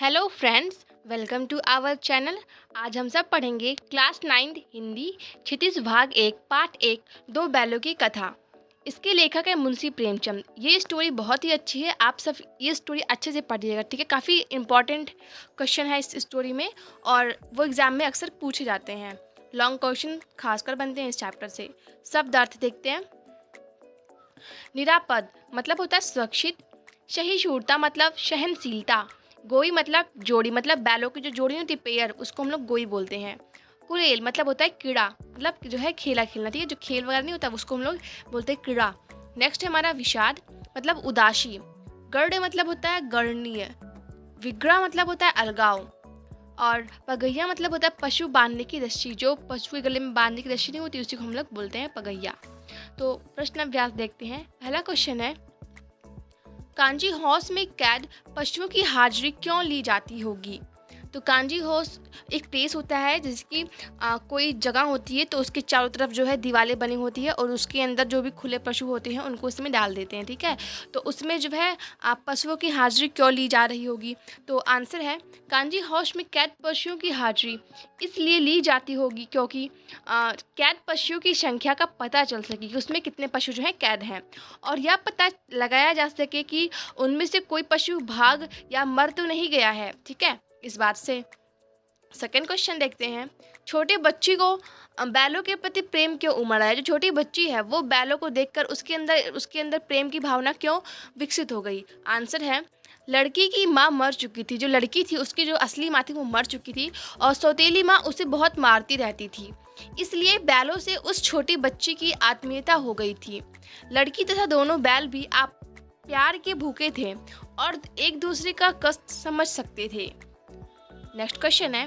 Hello friends, welcome to our channel. आज हम सब पढ़ेंगे क्लास 9 हिंदी क्षितिज भाग 1 पार्ट 1 दो बैलों की कथा। इसके लेखक है मुंशी प्रेमचंद। ये स्टोरी बहुत ही अच्छी है, आप सब ये स्टोरी अच्छे से पढ़िएगा, ठीक है। काफ़ी इंपॉर्टेंट क्वेश्चन है इस स्टोरी में और वो एग्ज़ाम में अक्सर पूछे जाते हैं। लॉन्ग क्वेश्चन खासकर बनते हैं इस चैप्टर से। शब्द अर्थ देखते हैं। निरापद मतलब होता है सुरक्षित। सहिष्णुता मतलब सहनशीलता। गोई मतलब जोड़ी, मतलब बैलों की जो जोड़ी होती है पेयर, उसको हम लोग गोई बोलते हैं। कुरेल मतलब होता है कीड़ा, मतलब जो है खेला खेलना, ठीक है। जो खेल वगैरह नहीं होता उसको हम लोग बोलते हैं कीड़ा। नेक्स्ट है हमारा विषाद मतलब उदासी। गर्ड मतलब होता है गणनीय। विग्रह मतलब होता है अलगाव। और पगैया मतलब होता है पशु बांधने की रस्सी। जो पशु के गले में बांधने की रस्सी नहीं होती उसी को हम लोग बोलते हैं पगैया। तो प्रश्न अभ्यास देखते हैं। पहला क्वेश्चन है, कांजी हाउस में कैद पशुओं की हाजिरी क्यों ली जाती होगी। तो कांजी हाउस एक प्लेस होता है जिसकी कोई जगह होती है, तो उसके चारों तरफ जो है दीवारें बनी होती है और उसके अंदर जो भी खुले पशु होते हैं उनको उसमें डाल देते हैं, ठीक है। तो उसमें जो है पशुओं की हाजिरी क्यों ली जा रही होगी। तो आंसर है, कांजी हाउस में कैद पशुओं की हाजिरी इसलिए ली जाती होगी क्योंकि कैद पशुओं की संख्या का पता चल सके कि उसमें कितने पशु जो हैं कैद हैं, और यह पता लगाया जा सके कि उनमें से कोई पशु भाग या मर तो नहीं गया है, ठीक है, इस बात से। सेकेंड क्वेश्चन देखते हैं, छोटे बच्ची को बैलों के प्रति प्रेम क्यों उमड़ आया। जो छोटी बच्ची है वो बैलों को देखकर उसके अंदर प्रेम की भावना क्यों विकसित हो गई। आंसर है, लड़की की माँ मर चुकी थी। जो लड़की थी उसकी जो असली माँ थी वो मर चुकी थी और सौतेली माँ उसे बहुत मारती रहती थी, इसलिए बैलों से उस छोटी बच्ची की आत्मीयता हो गई थी। लड़की तथा दोनों बैल भी आप प्यार के भूखे थे और एक दूसरे का कष्ट समझ सकते थे। नेक्स्ट क्वेश्चन है,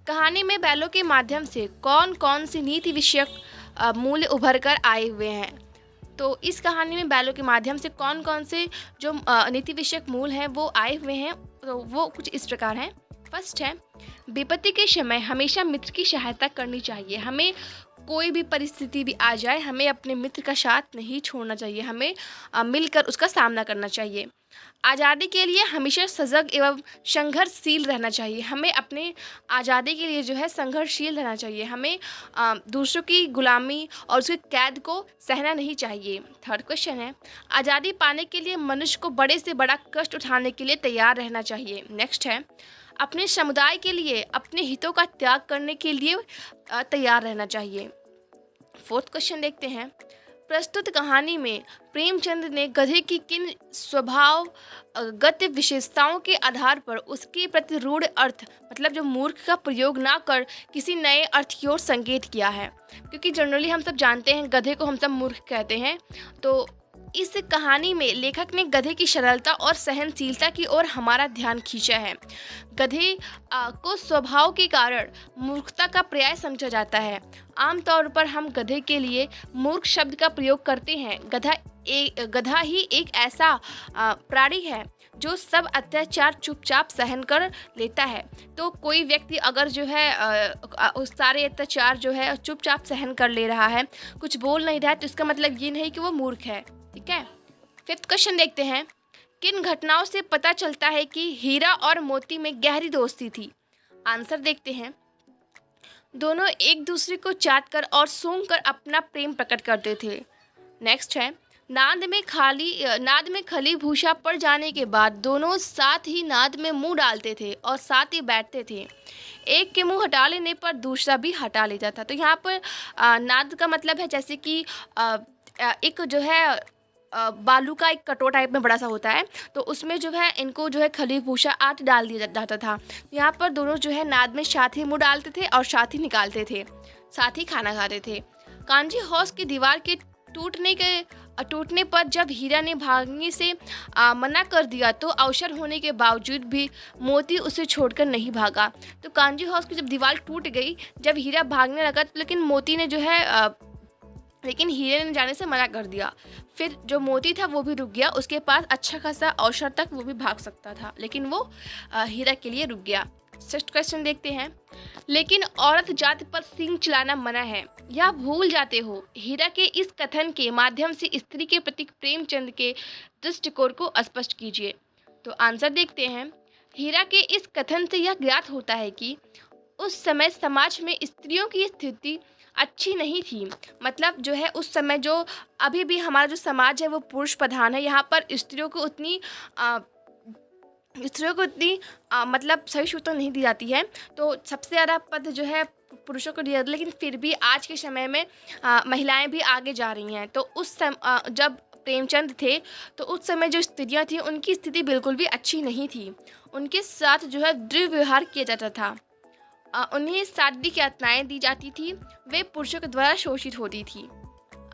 कहानी में बैलों के माध्यम से कौन कौन सी नीति विषयक मूल्य उभर कर आए हुए हैं। तो इस कहानी में बैलों के माध्यम से कौन कौन से जो नीति विषयक मूल हैं वो आए हुए हैं। तो वो कुछ इस प्रकार हैं। फर्स्ट है, विपत्ति के समय हमेशा मित्र की सहायता करनी चाहिए। हमें कोई भी परिस्थिति भी आ जाए हमें अपने मित्र का साथ नहीं छोड़ना चाहिए, हमें मिलकर उसका सामना करना चाहिए। आज़ादी के लिए हमेशा सजग एवं संघर्षशील रहना चाहिए। हमें अपने आज़ादी के लिए जो है संघर्षशील रहना चाहिए। हमें दूसरों की गुलामी और उसके कैद को सहना नहीं चाहिए। थर्ड क्वेश्चन है, आज़ादी पाने के लिए मनुष्य को बड़े से बड़ा कष्ट उठाने के लिए तैयार रहना चाहिए। नेक्स्ट है, अपने समुदाय के लिए अपने हितों का त्याग करने के लिए तैयार रहना चाहिए। फोर्थ क्वेश्चन देखते हैं, प्रस्तुत कहानी में प्रेमचंद ने गधे की किन स्वभाव गत विशेषताओं के आधार पर उसके प्रति रूढ़ अर्थ मतलब जो मूर्ख का प्रयोग ना कर किसी नए अर्थ की ओर संकेत किया है। क्योंकि जनरली हम सब जानते हैं गधे को हम सब मूर्ख कहते हैं, तो इस कहानी में लेखक ने गधे की सरलता और सहनशीलता की ओर हमारा ध्यान खींचा है। गधे को स्वभाव के कारण मूर्खता का पर्याय समझा जाता है। आमतौर पर हम गधे के लिए मूर्ख शब्द का प्रयोग करते हैं। गधा ही एक ऐसा प्राणी है जो सब अत्याचार चुपचाप सहन कर लेता है। तो कोई व्यक्ति अगर जो है उस सारे अत्याचार जो है चुपचाप सहन कर ले रहा है, कुछ बोल नहीं रहा है, तो इसका मतलब ये नहीं कि वो मूर्ख है, ठीक है। फिफ्थ क्वेश्चन देखते हैं, किन घटनाओं से पता चलता है कि हीरा और मोती में गहरी दोस्ती थी। आंसर देखते हैं, दोनों एक दूसरे को चाट कर और सूंघ कर अपना प्रेम प्रकट करते थे। नेक्स्ट है, नाद में खली भूसा पड़ जाने के बाद दोनों साथ ही नाद में मुंह डालते थे और साथ ही बैठते थे। एक के मुंह हटा लेने पर दूसरा भी हटा लेता था। तो यहाँ पर नाद का मतलब है जैसे कि एक जो है बालू का एक कटोरा टाइप में बड़ा सा होता है, तो उसमें जो है इनको जो है खली भूसा आट डाल दिया जाता था। यहाँ पर दोनों जो है नाद में साथ ही मुंह डालते थे और साथ ही निकालते थे, साथ ही खाना खाते थे। कांजी हाउस की दीवार के टूटने पर जब हीरा ने भागने से मना कर दिया तो अवसर होने के बावजूद भी मोती उसे छोड़कर नहीं भागा। तो कांजी हाउस की जब दीवार टूट गई, जब हीरा भागने लगा, लेकिन मोती ने जो है लेकिन हीरे ने जाने से मना कर दिया। फिर जो मोती था वो भी रुक गया, उसके पास अच्छा खासा अवसर तक वो भी भाग सकता था, लेकिन वो हीरा के लिए रुक गया। नेक्स्ट क्वेश्चन देखते हैं, लेकिन औरत जाति पर सींग चलाना मना है, यह भूल जाते हो। हीरा के इस कथन के माध्यम से स्त्री के प्रति प्रेमचंद के दृष्टिकोण को स्पष्ट कीजिए। तो आंसर देखते हैं, हीरा के इस कथन से यह ज्ञात होता है कि उस समय समाज में स्त्रियों की स्थिति अच्छी नहीं थी। मतलब जो है उस समय जो अभी भी हमारा जो समाज है वो पुरुष प्रधान है। यहाँ पर स्त्रियों को इतनी मतलब सही छूट तो नहीं दी जाती है। तो सबसे ज़्यादा पद जो है पुरुषों को दिया जाता है, लेकिन फिर भी आज के समय में महिलाएं भी आगे जा रही हैं। तो जब प्रेमचंद थे तो उस समय जो स्त्रियां थीं उनकी स्थिति बिल्कुल भी अच्छी नहीं थी। उनके साथ जो है दुर्व्यवहार किया जाता था। उन्हें शारीरिक यातनाएं दी जाती थी। वे पुरुषों के द्वारा शोषित होती थी।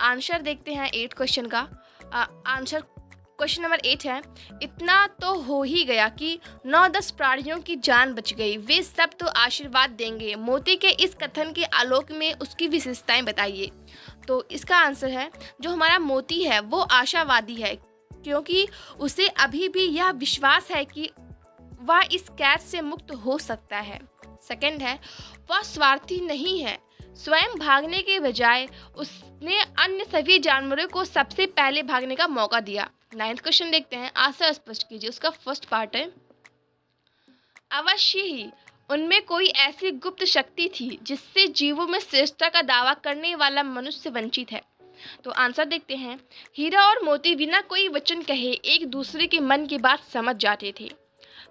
आंसर देखते हैं 8 क्वेश्चन का। आंसर क्वेश्चन नंबर 8 है, इतना तो हो ही गया कि 9-10 प्राणियों की जान बच गई, वे सब तो आशीर्वाद देंगे। मोती के इस कथन के आलोक में उसकी विशेषताएं बताइए। तो इसका आंसर है, जो हमारा मोती है वो आशावादी है, क्योंकि उसे अभी भी यह विश्वास है कि वह इस कैद से मुक्त हो सकता है। सेकंड है, वह स्वार्थी नहीं है। स्वयं भागने के बजाय उसने अन्य सभी जानवरों को सबसे पहले भागने का मौका दिया। 9th क्वेश्चन देखते हैं, आंसर स्पष्ट कीजिए। उसका फर्स्ट पार्ट है, अवश्य ही उनमें कोई ऐसी गुप्त शक्ति थी जिससे जीवों में श्रेष्ठता का दावा करने वाला मनुष्य वंचित है। तो आंसर देखते हैं, हीरा और मोती बिना कोई वचन कहे एक दूसरे के मन की बात समझ जाते थे।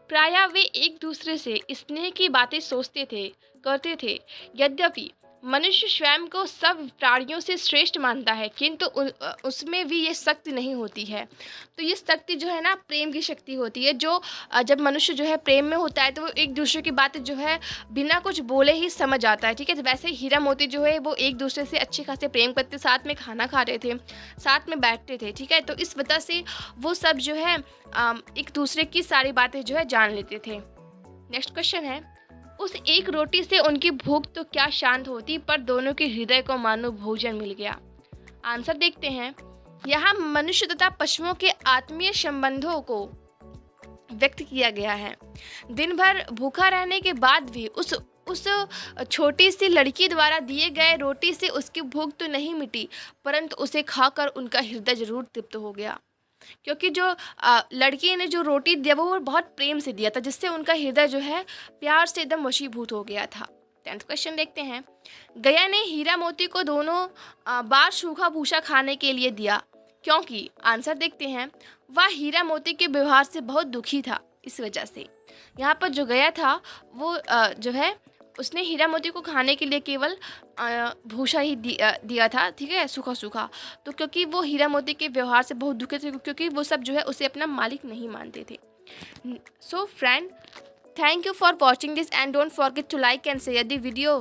प्रायः वे एक दूसरे से स्नेह की बातें सोचते थे, करते थे। यद्यपि मनुष्य स्वयं को सब प्राणियों से श्रेष्ठ मानता है, किंतु उसमें भी ये शक्ति नहीं होती है। तो ये शक्ति जो है ना, प्रेम की शक्ति होती है। जो जब मनुष्य जो है प्रेम में होता है तो वो एक दूसरे की बातें जो है बिना कुछ बोले ही समझ आता है। ठीक है, तो वैसे ही हीरा मोती जो है वो एक दूसरे से अच्छे खासे प्रेम करते, साथ में खाना खा रहे थे, साथ में बैठते थे। ठीक है, तो इस वजह से वो सब जो है एक दूसरे की सारी बातें जो है जान लेते थे। नेक्स्ट क्वेश्चन है, उस एक रोटी से उनकी भूख तो क्या शांत होती, पर दोनों के हृदय को मानो भोजन मिल गया। आंसर देखते हैं, यहाँ मनुष्य तथा पशुओं के आत्मीय संबंधों को व्यक्त किया गया है। दिन भर भूखा रहने के बाद भी उस छोटी सी लड़की द्वारा दिए गए रोटी से उसकी भूख तो नहीं मिटी, परंतु उसे खाकर उनका हृदय जरूर तृप्त हो गया। क्योंकि जो लड़की ने जो रोटी दिया वो बहुत प्रेम से दिया था, जिससे उनका हृदय जो है प्यार से एकदम वशीभूत हो गया था। 10th क्वेश्चन देखते हैं, गया ने हीरा मोती को दोनों बार सूखा भूसा खाने के लिए दिया, क्योंकि आंसर देखते हैं, वह हीरा मोती के व्यवहार से बहुत दुखी था। इस वजह से यहाँ पर जो गया था वो जो है उसने हीरा मोती को खाने के लिए केवल भूसा ही दिया था। ठीक है, सूखा सूखा। तो क्योंकि वो हीरा मोती के व्यवहार से बहुत दुखी थे, क्योंकि वो सब जो है उसे अपना मालिक नहीं मानते थे। So friend, thank you for watching this and don't forget to like and share the video.